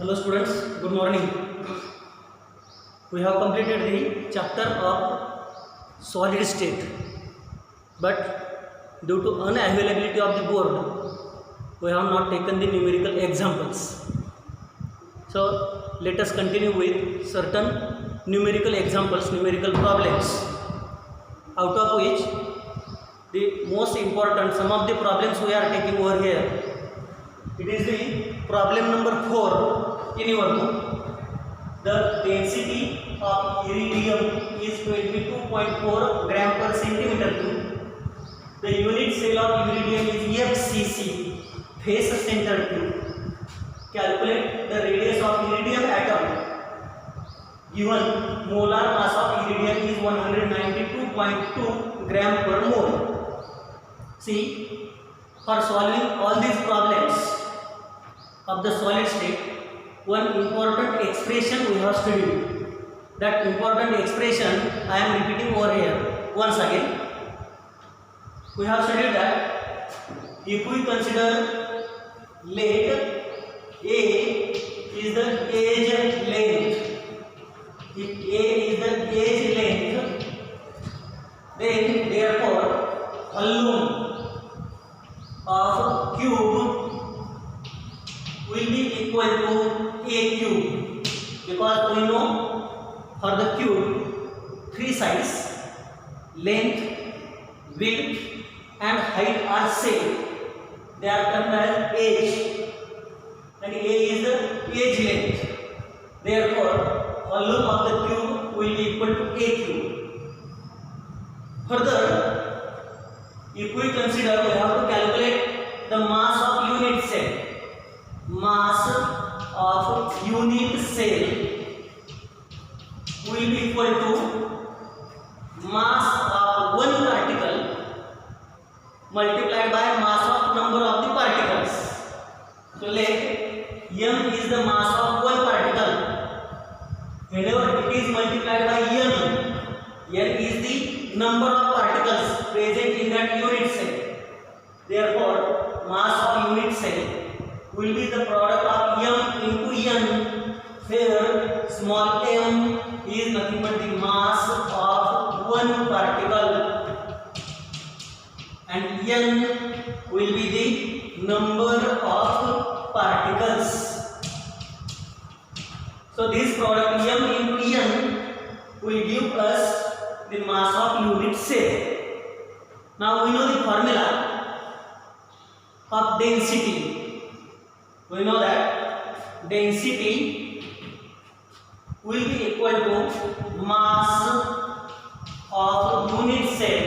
Hello students, good morning. We have completed the chapter of solid state, but due to unavailability of the board, we have not taken the numerical examples. So let us continue with certain numerical examples, numerical problems, out of which the most important, some of the problems we are taking over here. It is the problem number 4 in your book. The density of iridium is 22.4 gram per centimeter cube. The unit cell of iridium is FCC, face center cube. Calculate the radius of iridium atom. Given molar mass of iridium is 192.2 gram per mole. See, for solving all these problems of the solid state, one important expression we have studied. That important expression I am repeating over here once again. We have studied that if we consider let A is the edge length, if A is the edge length, then therefore volume of cube will be equal to A cube, because we know for the cube three sides, length, width and height are same. They are termed as edge, and A is the edge length. Therefore volume of the cube will be equal to A cube. Further, if we consider, we have to calculate the mass of unit cell. Mass of unit cell will be equal to mass of one particle multiplied by mass of number of the particles. So let m is the mass of one particle. Whenever it is multiplied by n is the number of particles present in that unit cell. Therefore mass of unit cell will be the product of m into n, where small m is nothing but the mass of one particle and n will be the number of particles. So this product m into n will give us the mass of unit cell. Now we know the formula of density. We know that density will be equal to mass of unit cell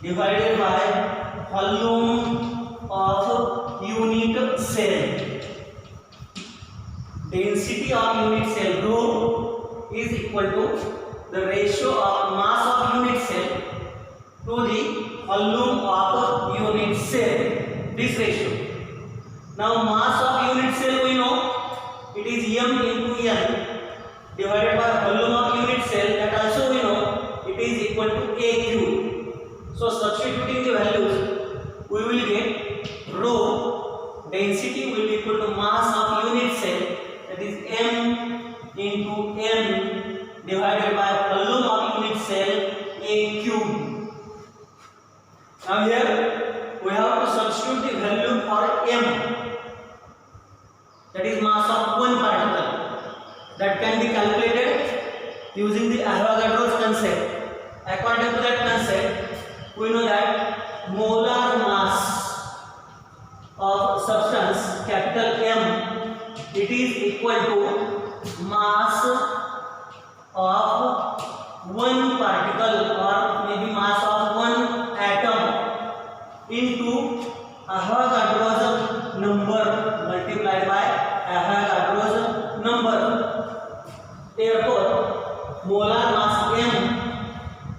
divided by volume of unit cell. Density of unit cell rho is equal to the ratio of mass of unit cell to the volume of unit cell. This ratio. Now mass of unit cell we know it is m into n divided by volume of unit cell, that also we know it is equal to A cube. So substituting the values we will get rho density will be equal to mass of unit cell, that is m into n divided by volume of unit cell A cube. Now here we have to substitute the value for m, that is mass of one particle, that can be calculated using the Avogadro's concept. According to that concept, we know that molar mass of substance capital M, it is equal to mass of one particle or maybe mass of one atom into Avogadro's number multiplied by Avogadro's number. Therefore molar mass M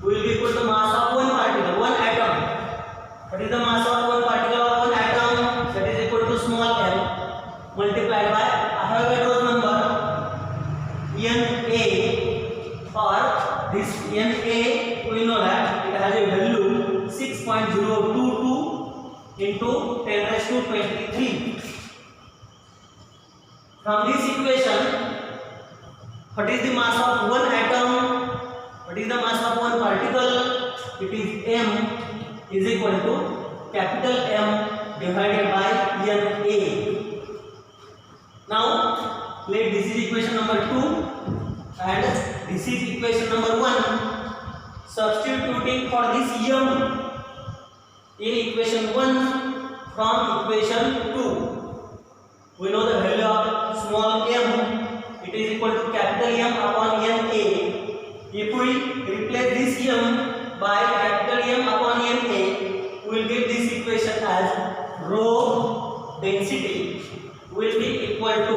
will be equal to mass of one particle, one atom. What is the mass of one particle or one atom? That is equal to small m multiplied by Avogadro's number Na, or this Na we know that it has a value 6.022 into 10 raised to 23. From this equation, what is the mass of one atom? What is the mass of one particle? It is m is equal to capital M divided by Na. Now let this is equation number 2 and this is equation number 1. Substituting for this m in equation 1 from equation 2. We know the value of small m, it is equal to capital M upon Na. If we replace this m by capital M upon Na, we will get this equation as rho density will be equal to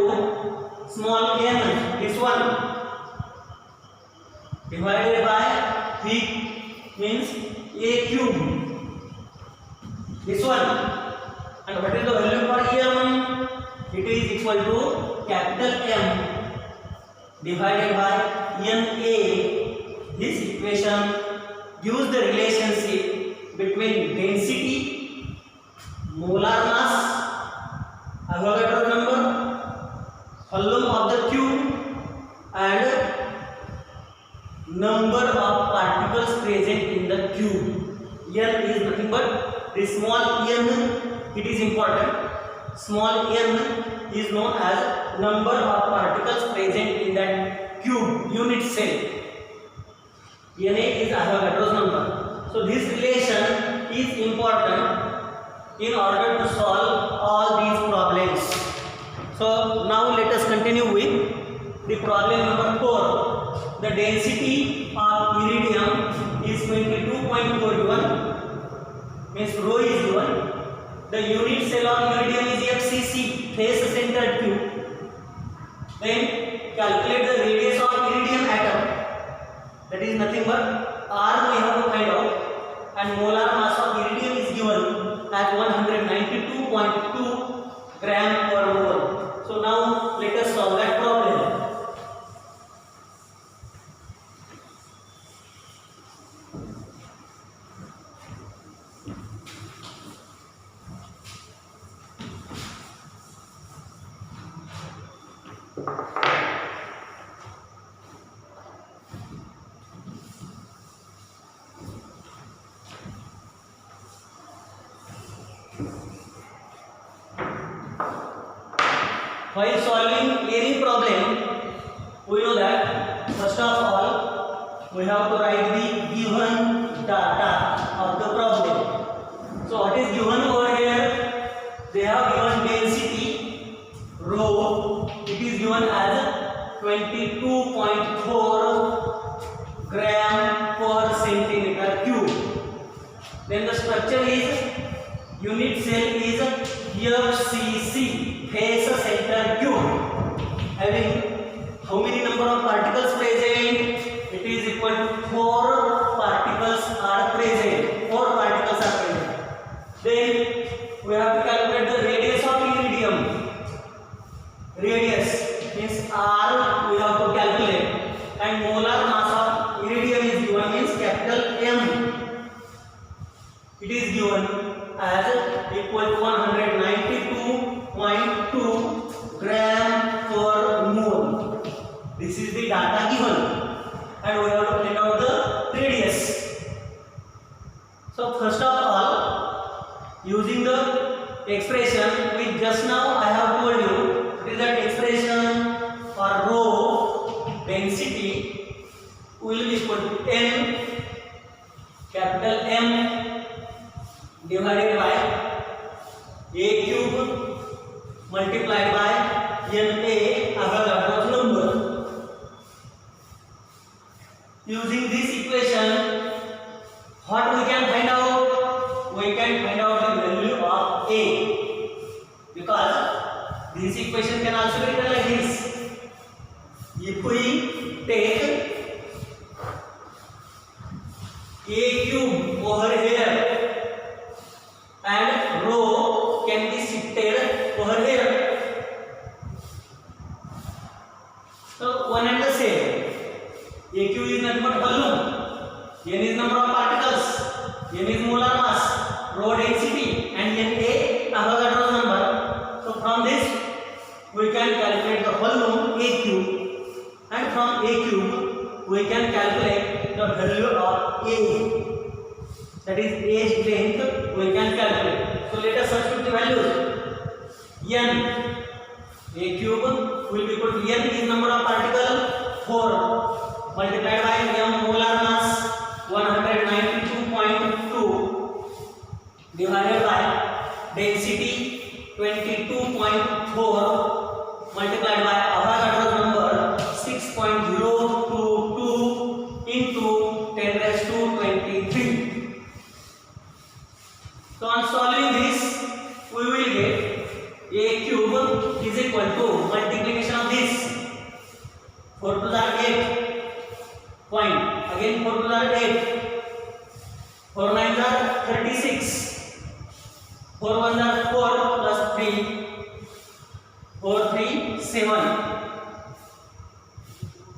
small m, this one, divided by V means A cube, this one. And what is the value for m? It is equal to capital M divided by Na. This equation gives the relationship between density, molar mass, Avogadro number, volume of the cube, and number of particles present in the cube. N is nothing but the small n. It is important. Small n is known as number of particles present in that cube unit cell. Na is Avogadro's number. So this relation is important in order to solve all these problems. So now let us continue with the problem number 4. The density of iridium is 22.4 given, means rho is given. The unit cell of iridium is FCC, face centered cube. Then calculate the radius of iridium atom. That is nothing but R we have to find out, and molar mass of iridium is given as 192.2 gram per mole. So now let us solve that problem. While solving any problem, we know that first of all we have to write the given data of the problem. So what is given over here? They have given density rho. It is given as 22.4 gram per centimeter cube. Then the structure is unit cell is FCC, face center cube, having how many number of particles present? It is equal to 4 particles are present. 4 particles are present. Then we have to calculate the radius of iridium. Radius means R we have to calculate, and molar mass of iridium is given means capital M. It is given as equal to 192.2 gram per mole. This is the data given, and we have to find out the radius. So first of all, using the expression which just now I have told you, it is that expression for rho density will be equal to N, capital M, divided by A cube multiplied by Na, Avogadro's number. Using this equation, what we can find out? We can find out the value of A, because this equation can also be written like this. If we take A cube over here and rho can be shifted over here, so one and the same. A cube is nothing but volume, N is number of particles, N is molar mass, rho density, and Na Avogadro's number. So from this we can calculate we can calculate the value of age. That is age length we can calculate. So let us substitute the values. N, a cube will be equal to n is number of particle 4 multiplied by m molar mass 192.2 divided by density 22.4 multiplied by Avogadro's number 6.022 into 10 raised to 23. So on solving this, we will get a cube is equal to multiplication of this 4 to the 8 point, again 4 to the 8, 4 9 are 36, 4 1 are 4 plus 3, 4 3 7.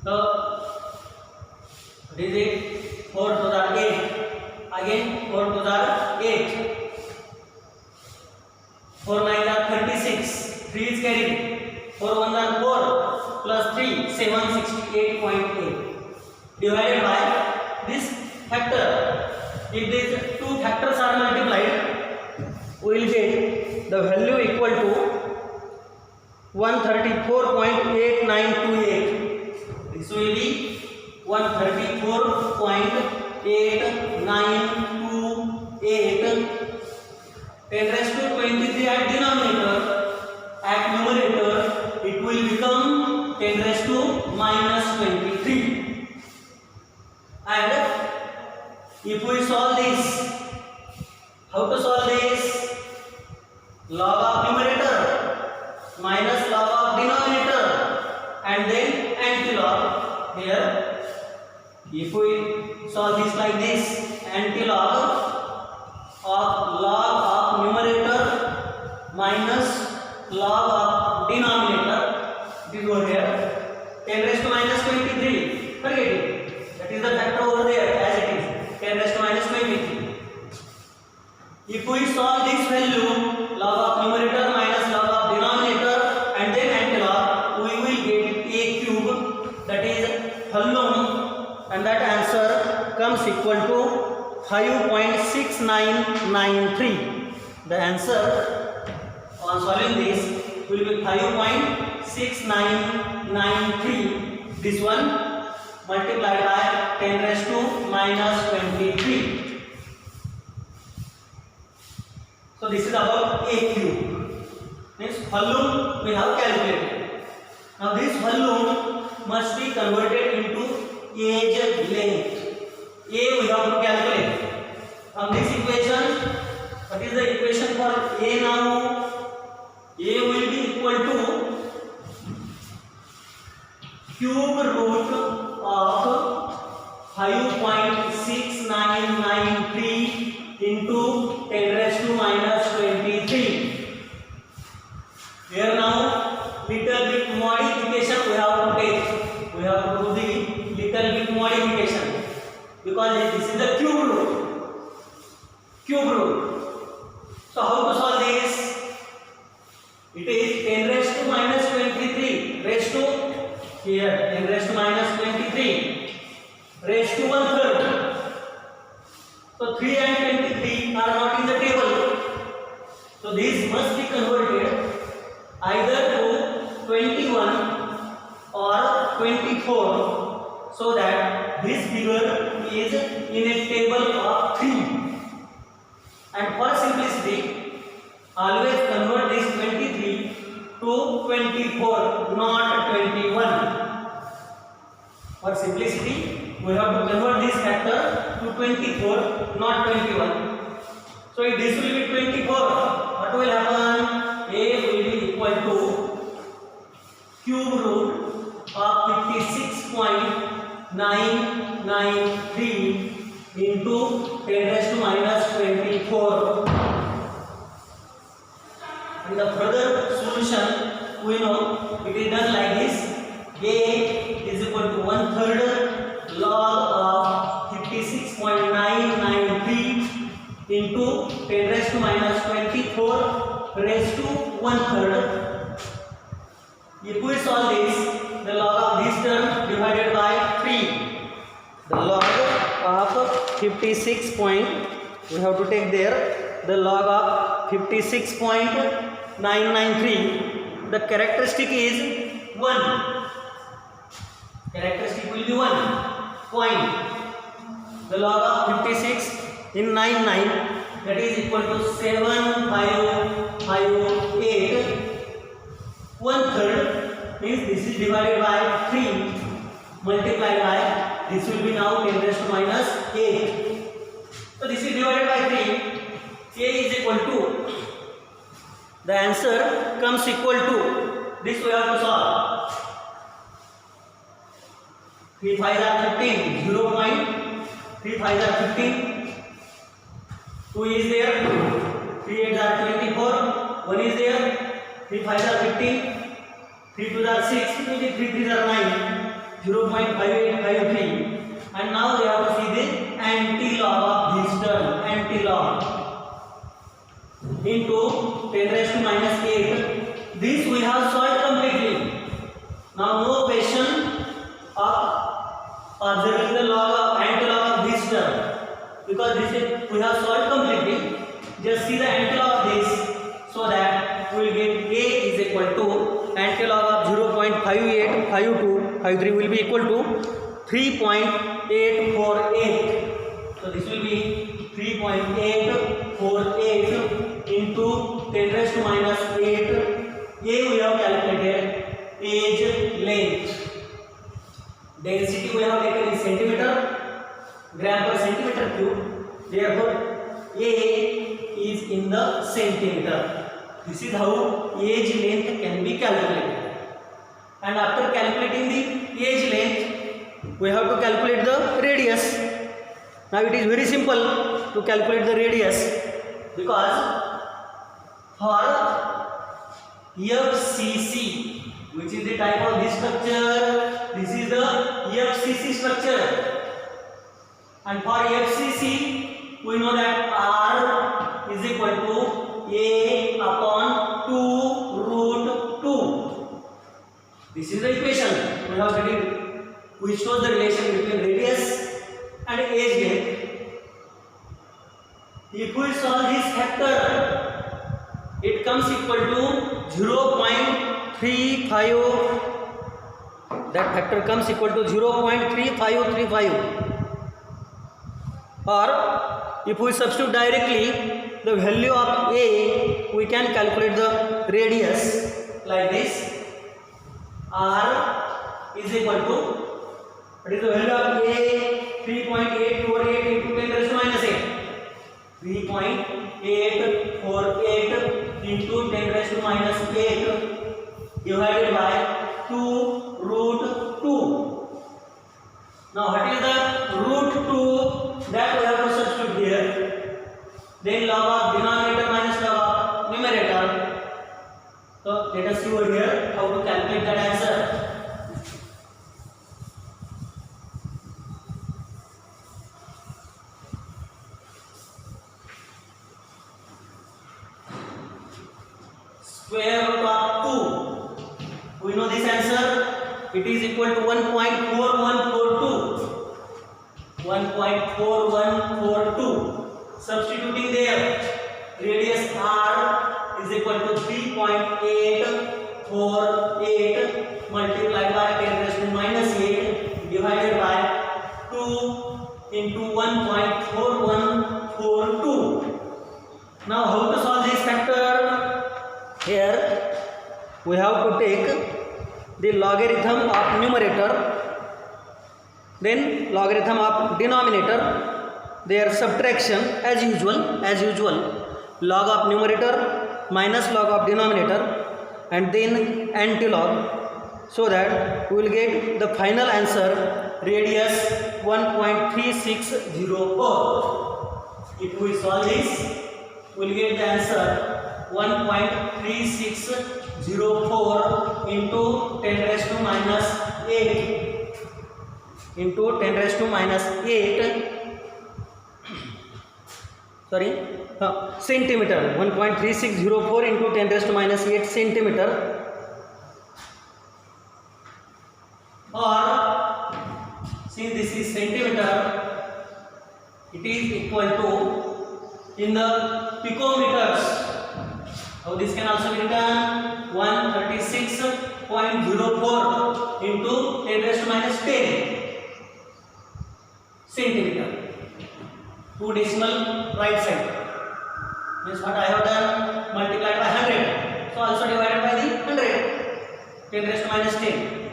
So this is 4 to the 8, again 4 to the 8, 4 9 are 36, 3 is carried, 4 1 are 4 plus 3 7 68.8 divided by this factor. If these two factors are multiplied, we will get the value equal to 134.8928. This will be 134.8928. 10 raised to 23 at denominator. At numerator, it will become 10 raised to minus 23. And if we solve this, how to solve this? Log of numerator minus log of denominator and then antilog. Here, if we solve this like this, antilog of log of numerator minus log of denominator, this over here, 10 raised to minus 23. Forget it. That is the factor over there as it is, 10 raised to minus 23. If we solve this value, log of numerator minus log of denominator and then antilog, we will get a cube, that is Halloum, and that answer comes equal to 5.6993. The answer on solving this will be 5.6993. This one multiplied by 10 raised to minus 23. So this is about a cube. Means volume we have calculated. Now this volume must be converted into age length. A we have to calculate. From this equation, what is the equation for A now? A will be equal to cube root of 5.6993 into 10 raised to minus 23. Here now little bit modification we have to take. We have to do the little bit modification because this is the cube root. So how to solve this? It is 10 raised to minus 23 raised to here 10 raised to minus 23 raised to 1/3. So 3 and 23 are not in the table. So this must be converted either to 21 or 24 so that this figure is in a table of 3. And for simplicity, always convert this 23 to 24, not 21. For simplicity, we have to convert this factor to 24, not 21. So if this will be 24, what will happen? A will be equal to cube root of 56.993 into 10 raised to minus 24. And the further solution, we know it is done like this. A is equal to 1/3 log of 56.993 into 10 raised to minus 24 raised to 1/3. If we solve this, the log of this term divided by 3 The log of 56 point, we have to take there the log of 56.993. The characteristic is 1. Characteristic will be 1 point. The log of 56 in 99, that is equal to 7558. 1/3 means this is divided by 3 multiplied by, this will be now 10 raised to minus 8. So this is divided by 3. A is equal to, the answer comes equal to, this we have to solve. 3 5s are 15, 0.3 5s are 15, 2 is there, 3 8s are 24, 1 is there, 3 5s are 15, 3 2s are 6, 3 3s are 9, 0.5853. And now we have to see the anti-log of this term, anti-log into 10 raised to minus 8. This we have solved completely. Now no question of observing the log of anti-log of this term, because this is, we have solved completely. Just see the anti-log of this, so that we will get A is equal to anti-log of 0.585253 will be equal to 3.848. So this will be 3.848 into 10 raised to minus 8. A we have calculated page length. Density we have taken in centimeter, gram per centimeter cube. Therefore, A is in the centimeter. This is how age length can be calculated. And after calculating the age length, we have to calculate the radius. Now it is very simple to calculate the radius, because for FCC, which is the type of this structure, this is the FCC structure. And for FCC, we know that R is equal to A upon 2 root 2. This is the equation we have studied, which shows the relation between radius and age length. If we solve this factor, it comes equal to 0.35. That factor comes equal to 0.3535. Or if we substitute directly the value of A, we can calculate the radius like this. R is equal to, what is the value of A? 3.848 into 10 raised to minus 8. 3.848 into 10 raised to minus 8 divided by 2 root 2. Now what is the root 2? That we have to substitute here. Then log of denominator minus log of numerator. So let us see over here how to calculate that answer. Square root of 2. We know this answer. It is equal to 1.4142. 1.4142. Substituting there, radius R is equal to 3.848 multiplied by 10 raised to minus 8 divided by 2 into 1.4142. Now how to solve this factor? Here we have to take the logarithm of numerator, then logarithm of denominator, their subtraction as usual, log of numerator minus log of denominator, and then anti-log, so that we will get the final answer, radius 1.3604. If we solve this, we will get the answer 1.3604 into 10 raised to minus 8 into 10 raised to minus 8 centimeter. 1.3604 into 10 raised to minus 8 centimeter. Or since this is centimeter, it is equal to in the picometers. Now this can also be written 136.04 into 10 raised to minus 10 centimeter. 2 decimal right side means what I have done, multiplied by 100, so also divided by the 100, 10 raised to minus 10,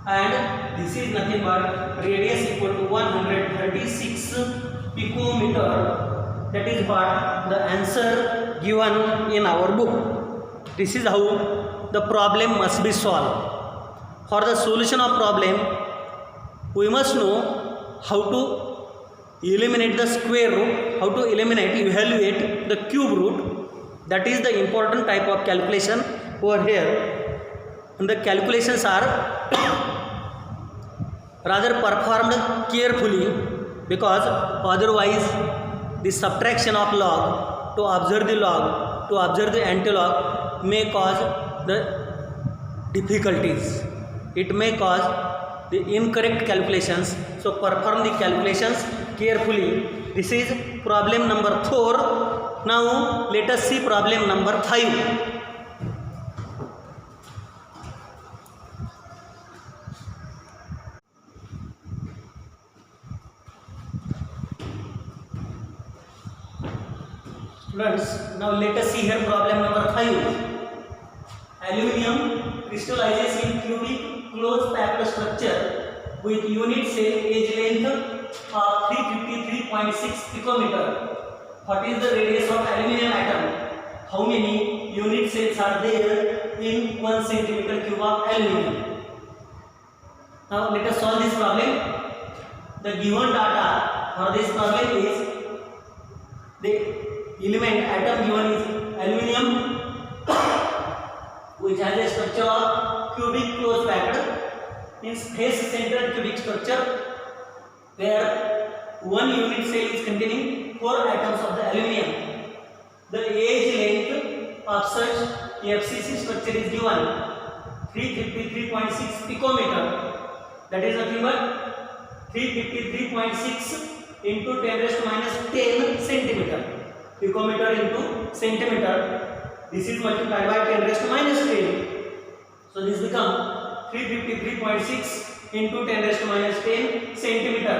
and this is nothing but radius equal to 136 picometer. That is what the answer given in our book. This is how the problem must be solved. For the solution of problem, we must know how to eliminate the square root, how to evaluate the cube root. That is the important type of calculation over here. And the calculations are rather performed carefully, because otherwise the subtraction of log to observe the log to observe the antilog may cause the difficulties. It may cause the incorrect calculations. So perform the calculations carefully. This is problem number 4. Now let us see problem number 5. Students, now let us see here problem number 5. Aluminium crystallizes in cubic close packed structure with unit cell edge length of 353.6 picometer. What is the radius of aluminium atom? How many unit cells are there in 1 centimeter cube of aluminium? Now let us solve this problem. The given data for this problem is the element atom given is aluminium, which has a structure of cubic close packed, means face centered cubic structure, where one unit cell is containing 4 atoms of the aluminium. The edge length of such FCC structure is given 353.6 picometer. That is nothing but 353.6 into 10 raised to minus 10 centimeter. Picometer into centimeter. This is multiplied by 10 raised to minus 10. So this becomes 353.6 into 10 raised to minus 10 centimeter.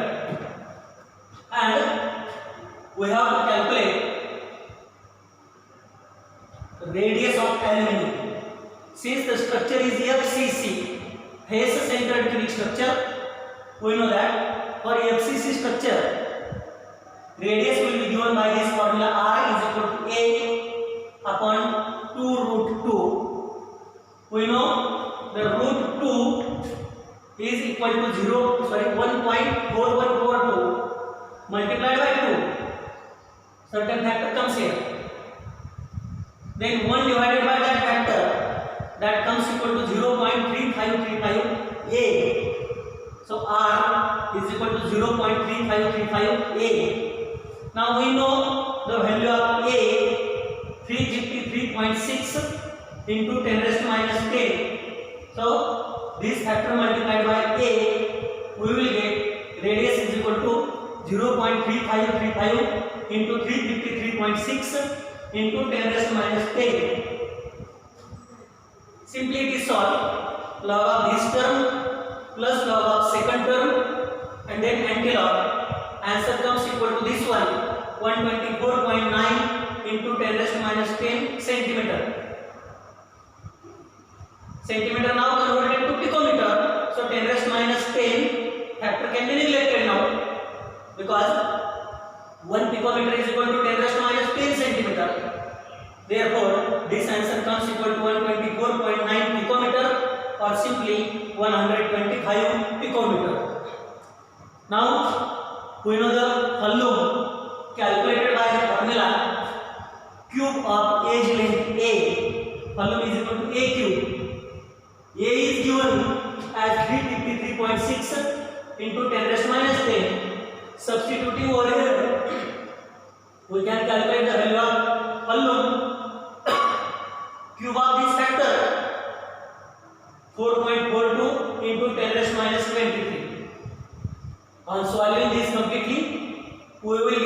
And we have to calculate the radius of aluminium. Since the structure is FCC, face centered cubic structure, we know that for FCC structure, radius will be given by this formula, R is equal to A upon 2 root 2. We know the root 2 is equal to 1.4142 multiplied by 2. Certain factor comes here. Then 1 divided by that factor, that comes equal to 0.3535 A. So R is equal to 0.3535 A. Now we know the value of A, 353.6 into 10 raised to minus 10. So this factor multiplied by A, we will get radius is equal to 0.3535 into 353.6 into 10 raised to minus 10. Simply it is solved. Log of this term plus log of second term and then antilog. Answer comes equal to this one, 124.9 into 10 raised to minus 10 centimeter. Centimeter now converted to picometer. So 10 raised to minus 10 factor can be neglected now, because 1 picometer is equal to 10 raised to minus 10 centimeter. Therefore, this answer comes equal to 124.9 picometer, or simply 125 picometer. Now we know the volume calculated by the formula cube of edge length A. Volume is equal to A cube. A is given as 353.6 into 10 raised to minus 10. Substituting over here, we can calculate the value of volume cube of this factor, 4.42 into 10 raised to minus 23. On solving this completely, we will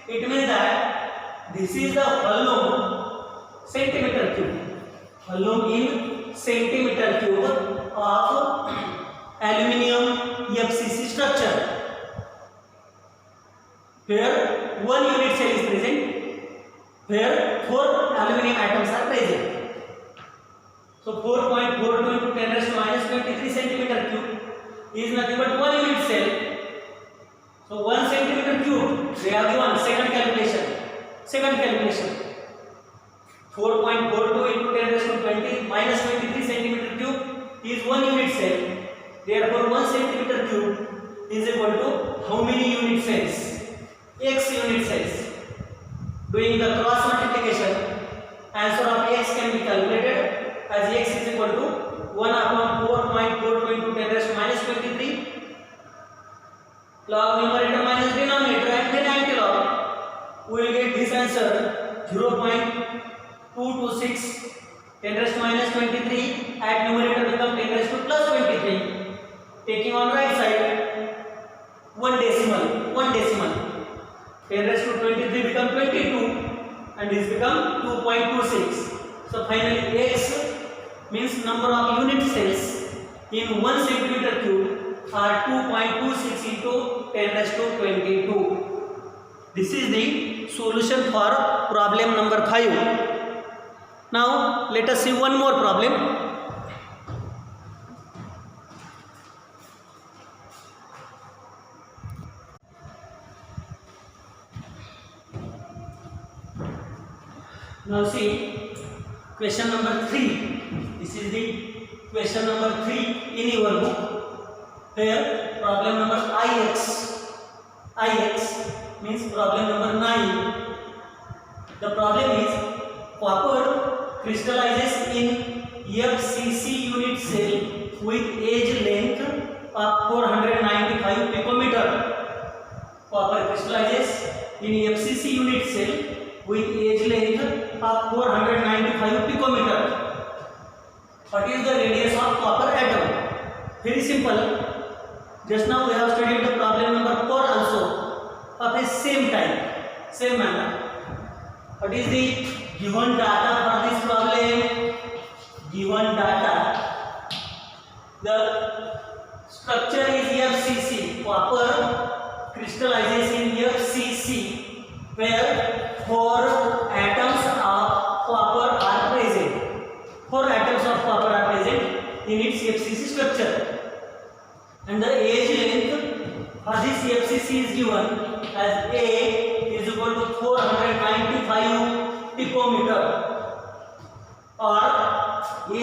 It means that this is the volume centimeter cube. Volume in centimeter cube of aluminium FCC structure, where 1 unit cell is present, where 4 aluminium atoms are present. So 4.42 into 10 raised to minus 23 centimeter cube is nothing but 1 unit cell. So 1 centimeter cube, we have given second calculation. 4.42 into 10 raised to 20 minus 23 centimeter cube is 1 unit cell. Therefore 1 centimeter cube is equal to how many unit cells? X unit cells. Doing the cross multiplication, answer of x can be calculated as x is equal to 1 upon 4.42 into 10 raised to minus 23 log numerator minus denominator, and then anti-log. We will get this answer 0.226 10 raised to minus 23 at numerator become 10 raised to plus 23. Taking on right side one decimal 10 raised to 23 become 22 and this become 2.26. So finally x means number of unit cells in 1 centimeter cube are 2.26 into 10 raised to 22. This is the solution for problem number 5. Now let us see one more problem. Now see question number 3. This is the question number 3 in your book. Here problem number IX means problem number 9. The problem is copper crystallizes in FCC unit cell with edge length of 495 picometer. Copper crystallizes in FCC unit cell with edge length of 495 picometer. What is the radius of copper atom? Very simple. Just now we have studied the problem number 4 also of the same type, same manner. What is the given data for this problem? Given data. The structure is FCC. Copper crystallizes in FCC, where 4 atoms of copper are present. 4 atoms of copper are present in its FCC structure. And the edge length for this FCC is given as A is equal to 495 picometer, or A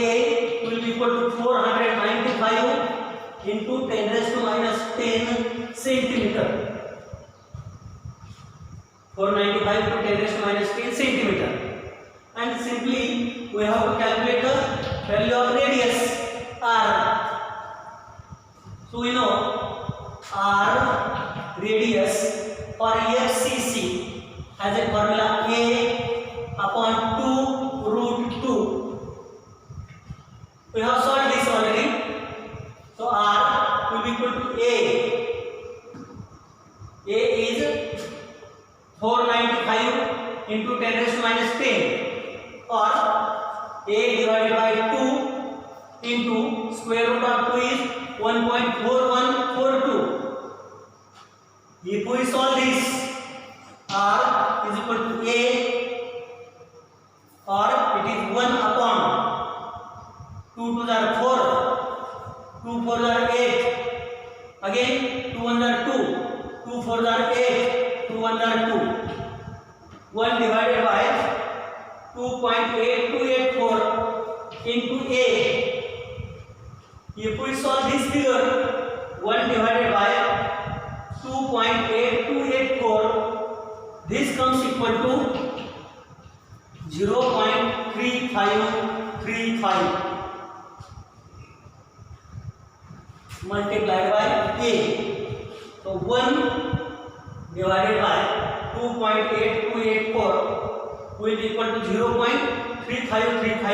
will be equal to 495 into 10 raised to minus 10 centimeter. 495 to 10 raised to minus 10 centimeter. And simply we have to calculate the value of radius R. So we know R radius for FCC has a formula A upon 2 root 2. We have solved this already. So R will be equal to A. A is 495 into 10 raised to minus 10, or A divided by 2 into square root of 2 is 1.4142. If we solve this, R is equal to A, or it is 1 upon 2 to the 4, 2 4 are 8, again 2 1 are 2, 2 4 are 8, 2 1 are 2, 1 divided by 2.8284 into A. If we solve this figure, 1 divided by 2.8284, this comes equal to 0.3535 multiplied by A. So 1 divided by 2.8284 will be equal to 0.3535,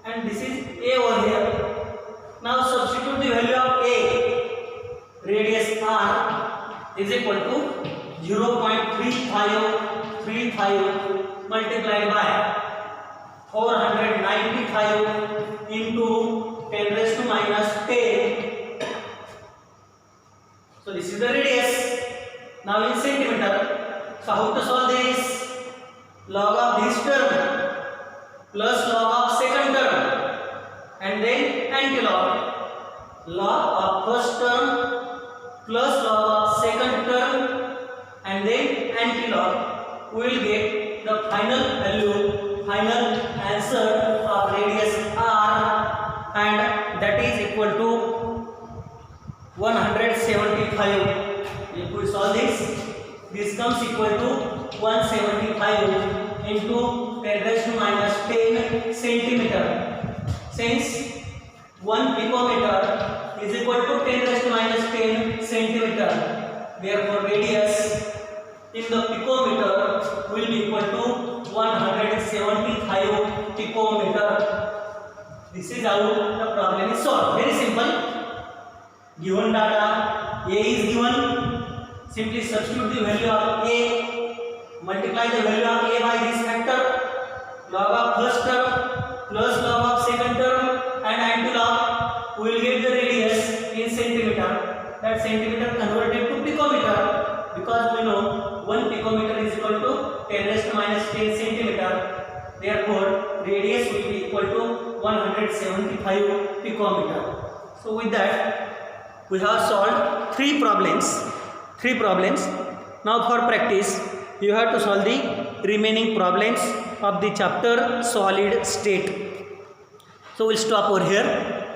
and this is A over here. Now substitute the value of A. Radius R is equal to 0.3535 multiplied by 495 into 10 raised to minus 10. So this is the radius. Now in centimeter. So how to solve this? Log of this term plus log of second term and then antilog. Log of first term plus log of second term and then antilog. We will get the final value, final answer of radius r, and that is equal to 175. If we solve this, this comes equal to 175 into 10 raised to minus 10 centimeter. Since 1 picometer is equal to 10 raised to minus 10 centimeter, therefore radius in the picometer will be equal to 175 picometer. This is how the problem is solved. Very simple. Given data, A is given. Simply substitute the value of A, multiply the value of A by this factor, log of first term plus log of second term and antilog. We will get the radius in centimeter. That centimeter converted to picometer, because we know 1 picometer is equal to 10 raised to minus 10 centimeter. Therefore, radius will be equal to 175 picometer. So with that, we have solved three problems. Now for practice, you have to solve the remaining problems of the chapter solid state. So we'll stop over here.